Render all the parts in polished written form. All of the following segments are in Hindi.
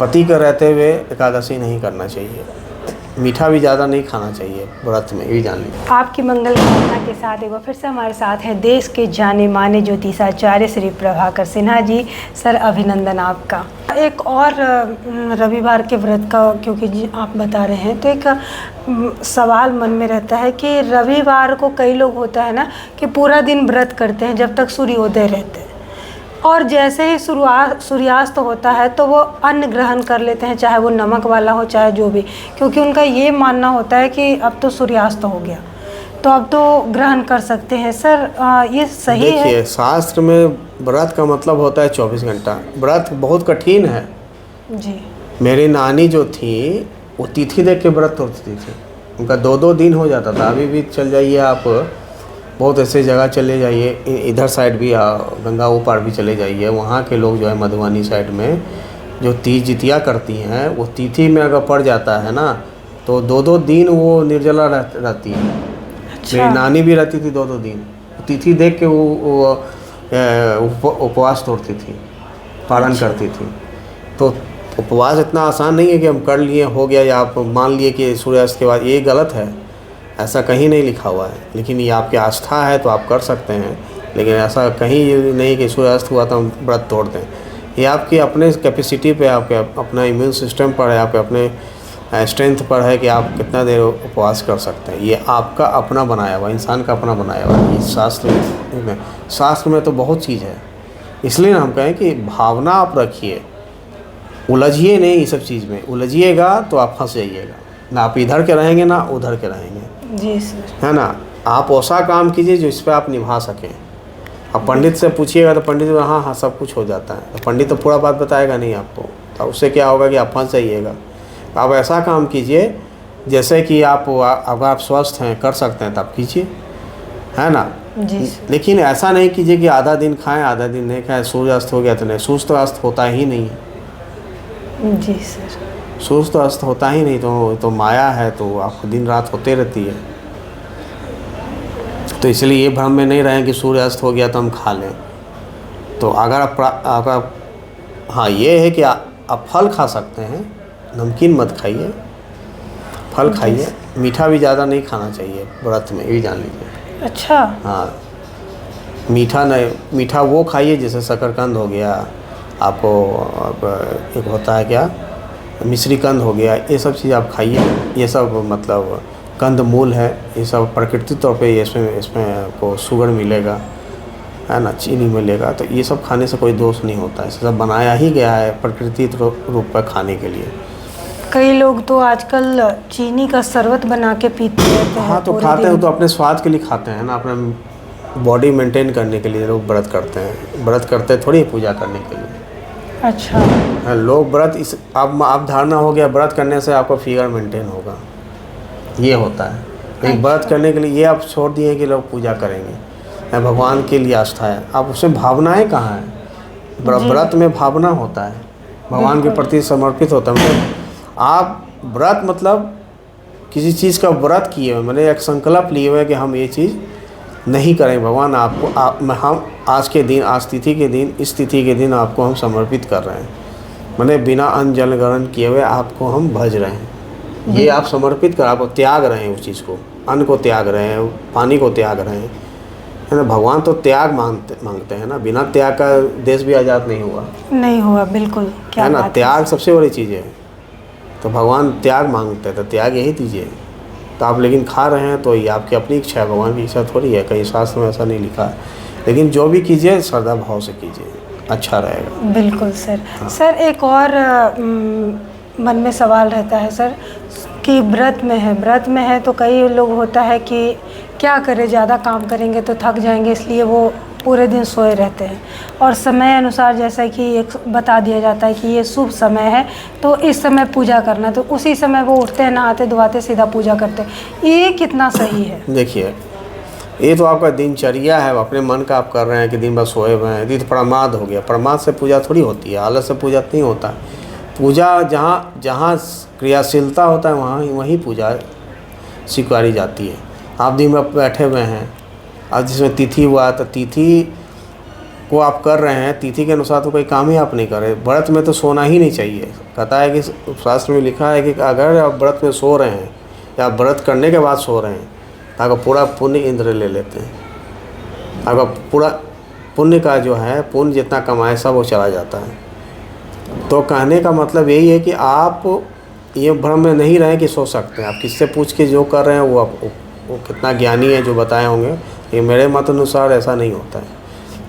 पति का रहते हुए एकादशी नहीं करना चाहिए। मीठा भी ज़्यादा नहीं खाना चाहिए व्रत में, ये भी जान लीजिए। आपकी मंगल कामना के साथ एक बार फिर से हमारे साथ हैं देश के जाने माने ज्योतिषाचार्य श्री प्रभाकर सिन्हा जी। सर अभिनंदन आपका। एक और रविवार के व्रत का क्योंकि जी आप बता रहे हैं, तो एक सवाल मन में रहता है कि रविवार को कई लोग होता है ना कि पूरा दिन व्रत करते हैं जब तक सूर्योदय रहते हैं, और जैसे ही सूर्यास्त होता है तो वो अन्न ग्रहण कर लेते हैं, चाहे वो नमक वाला हो चाहे जो भी, क्योंकि उनका ये मानना होता है कि अब तो सूर्यास्त हो गया तो अब तो ग्रहण कर सकते हैं। सर ये सही है? देखिए, शास्त्र में व्रत का मतलब होता है 24 घंटा। व्रत बहुत कठिन है जी। मेरी नानी जो थी वो तिथि देख के व्रत तोड़ती थी, उनका 2-2 दिन हो जाता था। अभी भी चल जाइए आप, बहुत ऐसे जगह चले जाइए, इधर साइड भी गंगा ऊपर भी चले जाइए, वहाँ के लोग जो है मधुबनी साइड में जो तीज जितिया करती हैं, वो तिथि में अगर पड़ जाता है ना तो 2-2 दिन वो निर्जला रहती है। अच्छा। मेरी नानी भी रहती थी 2-2 दिन, तिथि देख के वो उपवास तोड़ती थी, पालन करती थी। तो उपवास इतना आसान नहीं है कि हम कर लिए हो गया, या आप मान लिए कि सूर्यास्त के बाद, ये गलत है। ऐसा कहीं नहीं लिखा हुआ है, लेकिन ये आपकी आस्था है तो आप कर सकते हैं, लेकिन ऐसा कहीं नहीं कि सूर्यास्त हुआ तो हम व्रत तोड़ दें। ये आपकी अपने कैपेसिटी पे, आपके अपना इम्यून सिस्टम पर है, आपके अपने स्ट्रेंथ पर है कि आप कितना देर उपवास कर सकते हैं। ये आपका अपना बनाया हुआ, इंसान का अपना बनाया हुआ है। शास्त्र में तो बहुत चीज़ है, इसलिए हम कहें कि भावना आप रखिए, उलझिए नहीं। ये सब चीज़ में उलझिएगा तो आप फंस जाइएगा, ना आप इधर के रहेंगे ना उधर के रहेंगे। जी सर। है ना। आप ऐसा काम कीजिए जो इस पर आप निभा सकें। अब पंडित से पूछिएगा तो पंडित हाँ हाँ सब कुछ हो जाता है, तो पंडित तो पूरा बात बताएगा नहीं आपको, तो उससे क्या होगा कि आप फंस जाइएगा। तो आप ऐसा काम कीजिए जैसे कि आप अगर आप स्वस्थ हैं, कर सकते हैं, तब कीजिए, है ना। जी। लेकिन ऐसा नहीं कीजिए कि आधा दिन खाएं आधा दिन नहीं खाएं, सूर्यास्त हो गया तो नहीं। सूर्यास्त होता ही नहीं है। जी सर। सूर्यास्त होता ही नहीं, तो माया है, तो आपको दिन रात होते रहती है। तो इसलिए ये भ्रम में नहीं रहें कि सूर्यास्त हो गया तो हम खा लें। तो अगर हाँ, ये है कि आप फल खा सकते हैं, नमकीन मत खाइए, फल खाइए। मीठा भी ज़्यादा नहीं खाना चाहिए व्रत में, ये भी जान लीजिए। अच्छा। हाँ, मीठा नहीं, मीठा वो खाइए जैसे शकरकंद हो गया आपको, एक होता है क्या, मिश्रीकंद हो गया, ये सब चीज़ आप खाइए। ये सब मतलब कंद मूल है, ये सब प्राकृतिक तौर पे इसमें आपको शुगर मिलेगा, है ना, चीनी मिलेगा। तो ये सब खाने से कोई दोष नहीं होता है, इसे सब बनाया ही गया है प्राकृतिक रूप पर खाने के लिए। कई लोग तो आजकल चीनी का शरबत बना के पीते रहते हैं। हाँ, तो खाते हैं तो अपने स्वाद के लिए खाते हैं ना, अपने बॉडी मेंटेन करने के लिए लोग व्रत करते हैं। व्रत करते थोड़ी पूजा करने के लिए। अच्छा। लोग व्रत इस आप धारणा हो गया व्रत करने से आपका फिगर मेंटेन होगा, ये होता है। लेकिन व्रत करने के लिए ये आप छोड़ दिए कि लोग पूजा करेंगे, भगवान के लिए आस्था है। आप उसमें भावनाएं कहाँ हैं? व्रत में भावना होता है, भगवान के प्रति समर्पित होता है। मतलब आप व्रत मतलब किसी चीज़ का व्रत किए हुए, मैंने एक संकल्प लिए हुए कि हम ये चीज़ नहीं करेंगे। भगवान आपको हम आज के दिन, आज तिथि के दिन, इस तिथि के दिन आपको हम समर्पित कर रहे हैं, मैंने बिना अन्न जल ग्रहण किए हुए आपको हम भज रहे हैं। ये आप समर्पित कर, आप त्याग रहे हैं उस चीज़ को, अन्न को त्याग रहे हैं, पानी को त्याग रहे हैं, है ना। भगवान तो त्याग मांगते हैं ना, बिना त्याग का देश भी आज़ाद नहीं हुआ। बिल्कुल, क्या है ना। बात त्याग सबसे बड़ी चीज़ है, तो भगवान त्याग मांगते हैं, तो त्याग यही दीजिए। तो आप लेकिन खा रहे हैं तो ये आपकी अपनी इच्छा है, भगवान की इच्छा थोड़ी है, कहीं शास्त्र में ऐसा नहीं लिखा है। लेकिन जो भी कीजिए श्रद्धा भाव से कीजिए, अच्छा रहेगा। बिल्कुल सर। हाँ। सर एक और मन में सवाल रहता है सर कि व्रत में है तो कई लोग होता है कि क्या करें, ज़्यादा काम करेंगे तो थक जाएंगे, इसलिए वो पूरे दिन सोए रहते हैं। और समय अनुसार जैसा कि एक बता दिया जाता है कि ये शुभ समय है तो इस समय पूजा करना, तो उसी समय वो उठते हैं, नहाते धुआते सीधा पूजा करते हैं। ये कितना सही है? देखिए, ये तो आपका दिनचर्या है, अपने मन का आप कर रहे हैं कि दिन भर सोए हुए हैं, ये तो प्रमाद हो गया। प्रमाद से पूजा थोड़ी होती है, आलस से पूजा नहीं होता। पूजा जहाँ क्रियाशीलता होता है वहीं पूजा स्वीकारी जाती है। आप दिन भर बैठे हुए हैं, आज जिसमें तिथि हुआ तो तिथि को आप कर रहे हैं, तिथि के अनुसार तो कोई काम ही आप नहीं कर रहे। व्रत में तो सोना ही नहीं चाहिए। कहता है कि शास्त्र में लिखा है कि अगर आप व्रत में सो रहे हैं या व्रत करने के बाद सो रहे हैं तो आपका पूरा पुण्य इंद्र ले लेते हैं। आपका पूरा पुण्य का जो है, पुण्य जितना कमाए सब वो चला जाता है। तो कहने का मतलब यही है कि आप ये भ्रम में नहीं रहें कि सो सकते हैं। आप किससे पूछ के जो कर रहे हैं वो कितना ज्ञानी है जो बताए होंगे, ये मेरे मत अनुसार ऐसा नहीं होता है।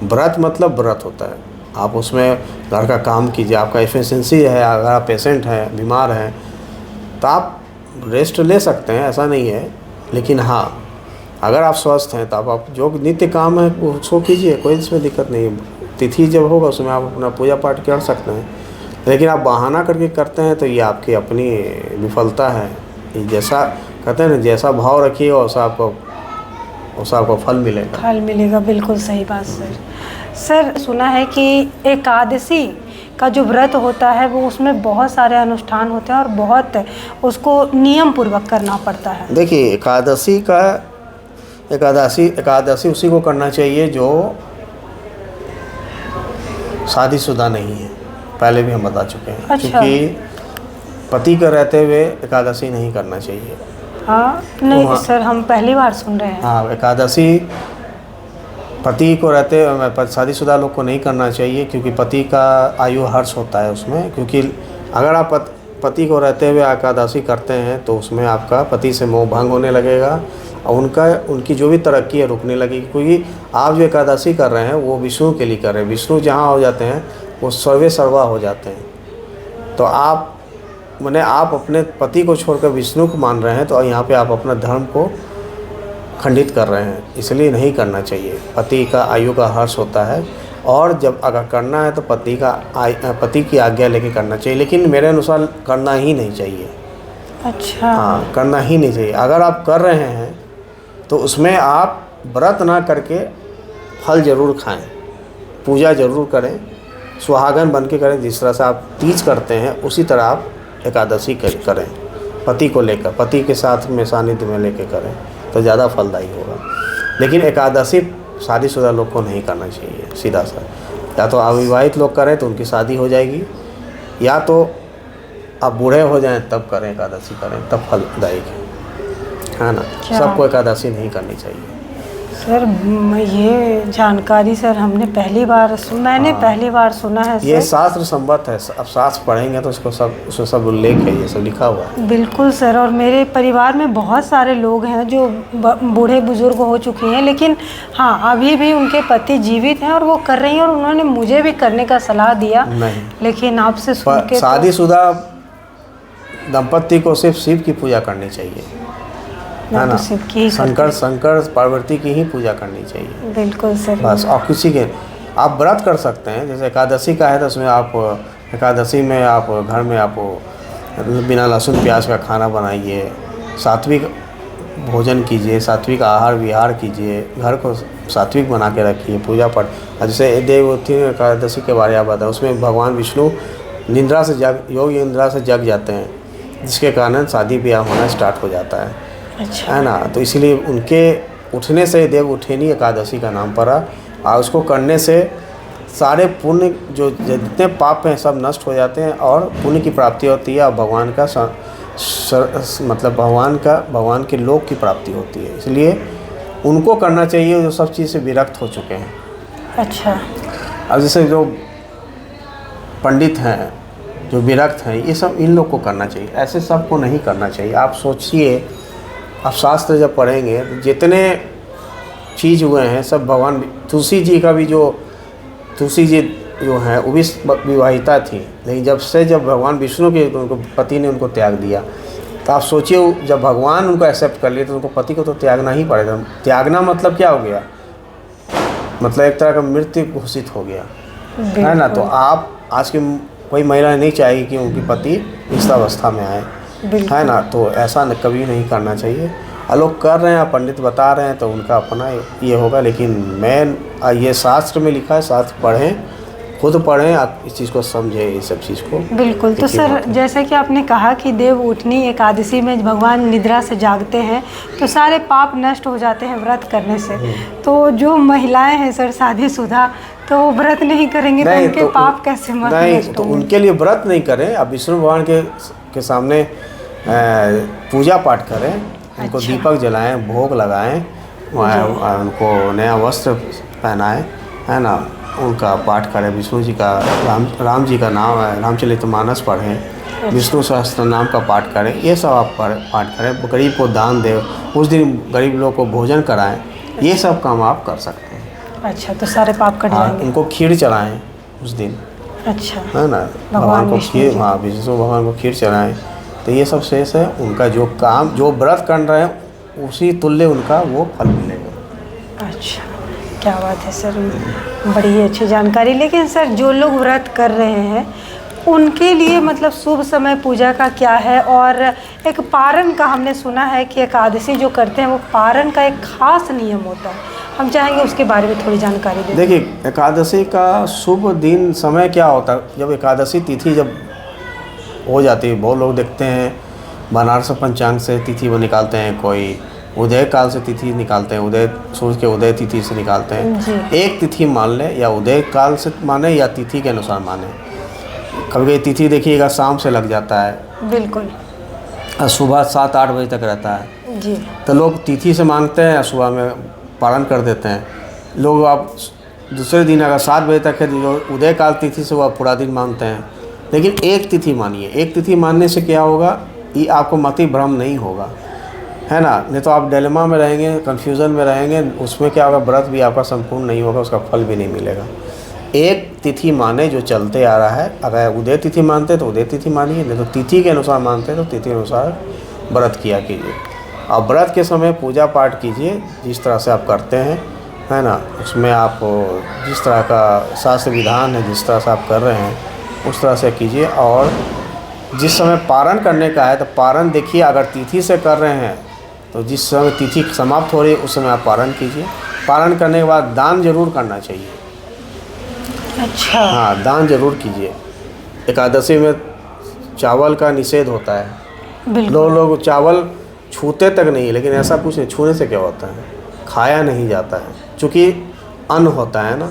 व्रत मतलब व्रत होता है। आप उसमें घर का काम कीजिए। आपका एफिशिएंसी है, अगर आप पेशेंट हैं, बीमार हैं, तो आप रेस्ट ले सकते हैं, ऐसा नहीं है। लेकिन हाँ, अगर आप स्वस्थ हैं तो आप जो नित्य काम है वो उसको कीजिए, कोई इसमें दिक्कत नहीं है। तिथि जब होगा उसमें आप अपना पूजा पाठ कर सकते हैं। लेकिन आप बहाना करके करते हैं तो ये आपकी अपनी विफलता है। ये जैसा कहते हैं ना, जैसा भाव रखिए वैसा आपको फल मिलेगा। बिल्कुल सही बात सर। सर सुना है कि एकादशी का जो व्रत होता है वो उसमें बहुत सारे अनुष्ठान होते हैं और बहुत उसको नियम पूर्वक करना पड़ता है। देखिए, एकादशी उसी को करना चाहिए जो शादीशुदा नहीं है। पहले भी हम बता चुके हैं। अच्छा। क्योंकि पति के रहते हुए एकादशी नहीं करना चाहिए। हाँ नहीं सर, हम पहली बार सुन रहे हैं। हाँ, एकादशी पति को रहते हुए शादीशुदा लोग को नहीं करना चाहिए, क्योंकि पति का आयु हर्ष होता है उसमें। क्योंकि अगर आप पति को रहते हुए एकादशी करते हैं तो उसमें आपका पति से मोह भंग होने लगेगा और उनकी जो भी तरक्की है रुकने लगेगी। क्योंकि आप जो एकादशी कर रहे हैं वो विष्णु के लिए कर रहे हैं। विष्णु जहाँ हो जाते हैं वो सर्वे सर्वा हो जाते हैं। तो आप अपने पति को छोड़कर विष्णु को मान रहे हैं, तो यहाँ पे आप अपना धर्म को खंडित कर रहे हैं। इसलिए नहीं करना चाहिए। पति का आयु का हर्ष होता है, और जब अगर करना है तो पति की आज्ञा लेके करना चाहिए। लेकिन मेरे अनुसार करना ही नहीं चाहिए। अच्छा। हाँ, करना ही नहीं चाहिए। अगर आप कर रहे हैं तो उसमें आप व्रत ना करके फल ज़रूर खाएं, पूजा ज़रूर करें, सुहागन बन के करें। जिस तरह से आप तीज करते हैं उसी तरह आप एकादशी करें, पति को लेकर, पति के साथ में सानिध्य में लेके करें तो ज़्यादा फलदायी होगा। लेकिन एकादशी शादीशुदा लोग को नहीं करना चाहिए सीधा सा। या तो अविवाहित लोग करें तो उनकी शादी हो जाएगी, या तो आप बूढ़े हो जाएं तब करें, एकादशी करें, तब फलदायक है ना। सबको एकादशी नहीं करनी चाहिए। सर ये जानकारी सर मैंने पहली बार सुना है सर। ये शास्त्र संबद्ध है। अब शास्त्र पढ़ेंगे तो उसमें सब उल्लेख है, ये सब लिखा हुआ है। बिल्कुल सर। और मेरे परिवार में बहुत सारे लोग हैं जो बूढ़े बुजुर्ग हो चुके हैं, लेकिन हाँ अभी भी उनके पति जीवित हैं और वो कर रही हैं, और उन्होंने मुझे भी करने का सलाह दिया। नहीं, लेकिन आपसे सुन के शादीशुदा दंपति को सिर्फ शिव की पूजा करनी चाहिए, है ना। शंकर पार्वती की ही पूजा करनी चाहिए। बिल्कुल सर। बस। और किसी के आप व्रत कर सकते हैं। जैसे एकादशी का है तो उसमें आप एकादशी में आप घर में आप बिना लहसुन प्याज का खाना बनाइए, सात्विक भोजन कीजिए, सात्विक आहार विहार कीजिए, घर को सात्विक बना के रखिए, पूजा पाठ। जैसे देवउत्थान एकादशी के बारे में बताया, उसमें भगवान विष्णु योग निद्रा से जग जाते हैं, जिसके कारण शादी ब्याह होना स्टार्ट हो जाता है। अच्छा। है ना। तो इसलिए उनके उठने से देव उठेनी एकादशी का नाम पड़ा, और उसको करने से सारे पुण्य जो जितने पाप हैं सब नष्ट हो जाते हैं और पुण्य की प्राप्ति होती है, और भगवान का मतलब भगवान के लोक की प्राप्ति होती है। इसलिए उनको करना चाहिए जो सब चीज़ से विरक्त हो चुके हैं। अच्छा। अब जैसे जो पंडित हैं, जो विरक्त हैं, ये सब इन लोग को करना चाहिए। ऐसे सबको नहीं करना चाहिए। आप सोचिए, आप शास्त्र जब पढ़ेंगे तो जितने चीज़ हुए हैं सब भगवान। तुलसी जी का भी तुलसी जी जो है वो भी विवाहिता थी, लेकिन जब भगवान विष्णु के उनको पति ने उनको त्याग दिया, तो आप सोचिए जब भगवान उनको एक्सेप्ट कर लिए तो उनको पति को तो त्यागना ही पड़ेगा। त्यागना मतलब क्या हो गया, मतलब एक तरह का मृत्यु घोषित हो गया, है ना। तो आप आज की कोई महिला नहीं चाहेगी कि उनकी पति इस अवस्था में आए, है ना। तो ऐसा कभी नहीं करना चाहिए। लोग कर रहे हैं, पंडित बता रहे हैं तो उनका अपना ये होगा। लेकिन ये शास्त्र में लिखा है, शास्त्र पढ़ें, खुद पढ़ें, आप इस चीज़ को समझें, इस सब चीज़ को। बिल्कुल। तो सर जैसे कि आपने कहा कि देव उठनी एकादशी में भगवान निद्रा से जागते हैं तो सारे पाप नष्ट हो जाते हैं व्रत करने से। तो जो महिलाएं हैं सर शादीशुदा, तो वो व्रत नहीं करेंगे तो उनके पाप कैसे नहीं, नष्ट तो होंगे? उनके लिए व्रत नहीं करें, अब विष्णु भगवान के सामने पूजा पाठ करें, उनको अच्छा। दीपक जलाएं, भोग लगाएं, उनको नया वस्त्र पहनाएं, है ना, उनका पाठ करें, विष्णु जी का राम जी का नाम है, रामचरितमानस पढ़ें, विष्णु सहस्त्र नाम का पाठ करें, ये सब आप पाठ करें, गरीब को दान दें, उस दिन गरीब लोग को भोजन कराएं, ये सब काम आप कर सकते हैं। अच्छा, तो सारे पाप कट हाँ, जाएंगे। उनको खीर चढ़ाएं उस दिन, अच्छा, है ना, भगवान को खीर, हाँ विष्णु भगवान को खीर चढ़ाएं, तो ये सब शेष है। उनका जो काम, जो व्रत कर रहे हैं उसी तुल्य उनका वो फल मिलेगा। अच्छा, क्या बात है सर, बड़ी ही अच्छी जानकारी। लेकिन सर जो लोग व्रत कर रहे हैं उनके लिए मतलब शुभ समय पूजा का क्या है? और एक पारण का हमने सुना है कि एकादशी जो करते हैं वो पारण का एक खास नियम होता है, हम चाहेंगे उसके बारे में थोड़ी जानकारी दें। देखिए, एकादशी का शुभ दिन समय क्या होता है, जब एकादशी तिथि जब हो जाती है, बहुत लोग देखते हैं बनारस पंचांग से तिथि वो निकालते हैं, कोई उदय काल से तिथि निकालते हैं, उदय सूर्य के उदय तिथि से निकालते हैं। एक तिथि मान लें, या उदय काल से माने या तिथि के अनुसार माने। कभी तिथि देखिएगा शाम से लग जाता है, बिल्कुल, सुबह 7-8 बजे तक रहता है जी, तो लोग तिथि से मांगते हैं, सुबह में पारण कर देते हैं। लोग आप दूसरे दिन अगर 7 बजे तक है तो उदय काल तिथि से वो पूरा दिन मांगते हैं। लेकिन एक तिथि मानिए, एक तिथि मानने से क्या होगा, ये आपको मति भ्रम नहीं होगा, है ना, नहीं तो आप डिलेमा में रहेंगे, कन्फ्यूज़न में रहेंगे, उसमें क्या होगा, व्रत भी आपका संपूर्ण नहीं होगा, उसका फल भी नहीं मिलेगा। एक तिथि माने जो चलते आ रहा है, अगर उदय तिथि मानते तो उदय तिथि मानिए, नहीं तो तिथि के अनुसार मानते तो तिथि के अनुसार व्रत किया कीजिए। और व्रत के समय पूजा पाठ कीजिए जिस तरह से आप करते हैं, है ना, उसमें आप जिस तरह का शास्त्र विधान है, जिस तरह से आप कर रहे हैं उस तरह से कीजिए। और जिस समय पारण करने का है तो पारण देखिए, अगर तिथि से कर रहे हैं तो जिस समय तिथि समाप्त हो रही है उस समय आप पारण कीजिए। पारण करने के बाद दान जरूर करना चाहिए। अच्छा, हाँ, दान जरूर कीजिए। एकादशी में चावल का निषेध होता है, बिल्कुल, लोग चावल छूते तक नहीं, लेकिन ऐसा कुछ नहीं, छूने से क्या होता है, खाया नहीं जाता है, क्योंकि अन्न होता है ना,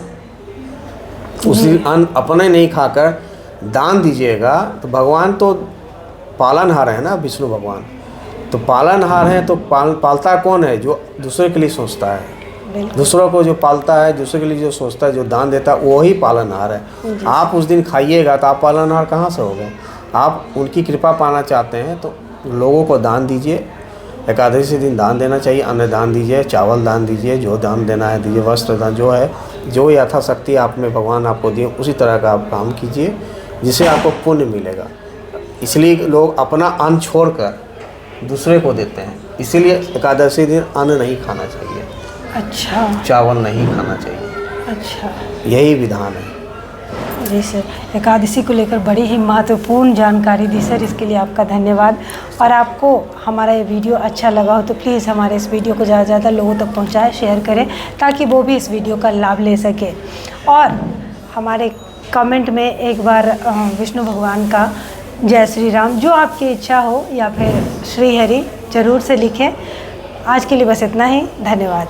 उसी अन्न अपने नहीं खाकर दान दीजिएगा। तो भगवान तो पालनहार है ना, विष्णु भगवान तो पालनहार है, तो पालता कौन है, जो दूसरे के लिए सोचता है, दूसरों को जो पालता है, दूसरे के लिए जो सोचता है, जो दान देता है, वही पालनहार है। आप उस दिन खाइएगा तो आप पालनहार कहाँ से हो गए? आप उनकी कृपा पाना चाहते हैं तो लोगों को दान दीजिए। एकादशी दिन दान देना चाहिए, अन्न दान दीजिए, चावल दान दीजिए, जो दान देना है दीजिए, वस्त्र दान, जो है जो यथाशक्ति आप में भगवान आपको दिए उसी तरह का आप काम कीजिए, जिससे आपको पुण्य मिलेगा। इसलिए लोग अपना अन्न छोड़कर दूसरे को देते हैं, इसीलिए एकादशी दिन अन्न नहीं खाना चाहिए। अच्छा, चावल नहीं खाना चाहिए। अच्छा, यही विधान है। जी सर, एकादशी को लेकर बड़ी ही महत्वपूर्ण जानकारी दी सर, इसके लिए आपका धन्यवाद। और आपको हमारा ये वीडियो अच्छा लगा हो तो प्लीज़ हमारे इस वीडियो को ज़्यादा से ज़्यादा लोगों तक पहुंचाएं, शेयर करें, ताकि वो भी इस वीडियो का लाभ ले सके। और हमारे कमेंट में एक बार विष्णु भगवान का जय श्री राम, जो आपकी इच्छा हो, या फिर श्री हरि, ज़रूर से लिखें। आज के लिए बस इतना ही, धन्यवाद।